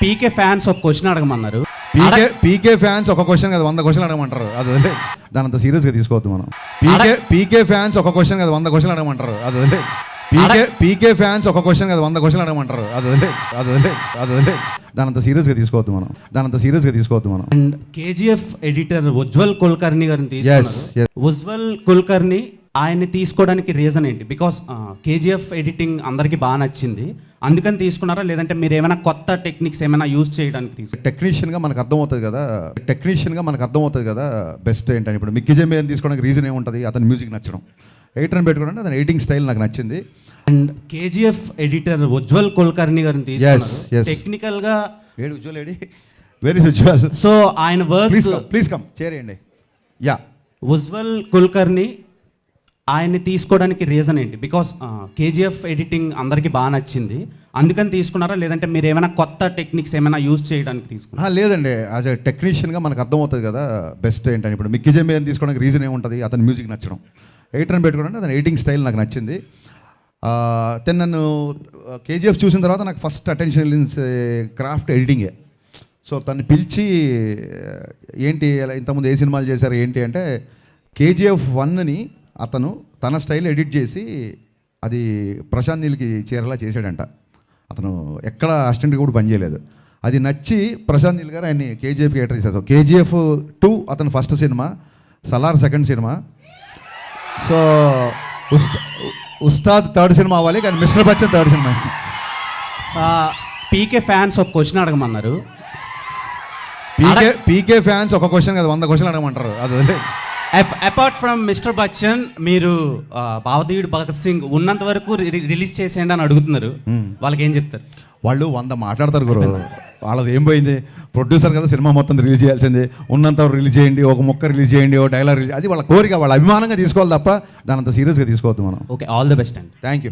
పీకే fans ఒక question అడగమన్నారు. PK fans ఒక క్వశ్చన్ కదా 100 క్వశ్చన్ అడగమంటారు. అది వదిలే, దాని అంత సీరియస్గా తీసుకోవద్దు మనం. పీకే ఫ్యాన్స్ ఒక క్వశ్చన్ కదా 100 క్వశ్చన్ అడగమంటారు. అది వదిలే, పీకే ఫ్యాన్స్ ఒక క్వశ్చన్ కదా 100 క్వశ్చన్ అడగమంటారు. అది వదిలే, దాని అంత సీరియస్గా తీసుకోవద్దు మనం. And KGF editor Ujjwal Kulkarni గారిని తీసుకున్నారు. ఉజ్వల్ కుల్కర్ణి ఆయన్ని తీసుకోవడానికి రీజన్ ఏంటి? బికాస్ కేజీఎఫ్ ఎడిటింగ్ అందరికీ బాగా నచ్చింది, అందుకని తీసుకున్నారా? లేదంటే మీరు ఏమైనా కొత్త టెక్నిక్స్ ఏమైనా యూజ్ చేయడానికి తీసుకున్నారా? టెక్నీషియన్గా మనకు అర్థమవుతుంది కదా బెస్ట్ ఏంటని. ఇప్పుడు మిక్కీ జె తీసుకోవడానికి రీజన్ ఏముంటుంది? అతని మ్యూజిక్ నచ్చడం. ఎడిటర్ని పెట్టుకోవడానికి అతని ఎడిటింగ్ స్టైల్ నాకు నచ్చింది. And KGF editor Ujjwal Kulkarni గారిని తీసుకున్నారు. టెక్నికల్ గా ఉజ్వల్ వెరీ ఉజ్వల్. సో ఆయన వర్క్ ప్లీజ్ కమ్ చేయండి. యా, ఉజ్వల్ కుల్కర్ణి ఆయన్ని తీసుకోవడానికి రీజన్ ఏంటి? బికాస్ కేజీఎఫ్ ఎడిటింగ్ అందరికీ బాగా నచ్చింది, అందుకని తీసుకున్నారా? లేదంటే మీరు ఏమైనా కొత్త టెక్నిక్స్ ఏమైనా యూజ్ చేయడానికి తీసుకున్నారా? లేదండి, యాజ్ ఎ టెక్నీషియన్గా మనకు అర్థమవుతుంది కదా బెస్ట్ ఏంటని. ఇప్పుడు మిక్కీ జె తీసుకోవడానికి రీజన్ ఏముంటుంది? అతని మ్యూజిక్ నచ్చడం. ఎడిటర్ని పెట్టుకోవడానికి అతని ఎడిటింగ్ స్టైల్ నాకు నచ్చింది. నన్ను కేజీఎఫ్ చూసిన తర్వాత నాకు ఫస్ట్ అటెన్షన్ వెళ్ళిన క్రాఫ్ట్ ఎడిటింగే. సో తను పిలిచి ఏంటి ఇంతకుముందు ఏ సినిమాలు చేశారు ఏంటి అంటే, కేజీఎఫ్ 1ని అతను తన స్టైల్ ఎడిట్ చేసి అది ప్రశాంత్ నీల్కి చేరేలా చేశాడంట. అతను ఎక్కడ అసిస్టెంట్గా కూడా పనిచేయలేదు. అది నచ్చి ప్రశాంత్ నీల్ గారు ఆయన్ని కేజీఎఫ్కి ఎంటర్ చేశారు. కేజీఎఫ్ 2 అతను first cinema, Salaar second cinema. So Ustaad third cinema అవ్వాలి, కానీ Mister Bachchan third cinema. PK fans ఒక క్వశ్చన్ అడగమన్నారు. పీకే ఫ్యాన్స్ ఒక క్వశ్చన్ కదా 100 క్వశ్చన్ అడగమంటారు. అది వదిలే. అపార్ట్ ఫ్రమ్ మిస్టర్ బచ్చన్, మీరు భావదేవుడు భగత్ సింగ్ ఉన్నంత వరకు రిలీజ్ చేసేయండి అని అడుగుతున్నారు. వాళ్ళకి ఏం చెప్తారు? వాళ్ళు 100 మాట్లాడతారు గురు. వాళ్ళది ఏం పోయింది? ప్రొడ్యూసర్ కదా, సినిమా మొత్తం రిలీజ్ చేయాల్సిందే. ఉన్నంత రిలీజ్ చేయండి, ఒక ముక్క రిలీజ్ చేయండి, ఒక డైలాగ్ రిలీజ్, అది వాళ్ళ కోరిక, వాళ్ళ అభిమానంగా తీసుకోవాలి తప్ప దాని అంత సీరియస్గా తీసుకోవద్దు మనం. ఓకే, ఆల్ ది బెస్ట్ అండి. Thank you.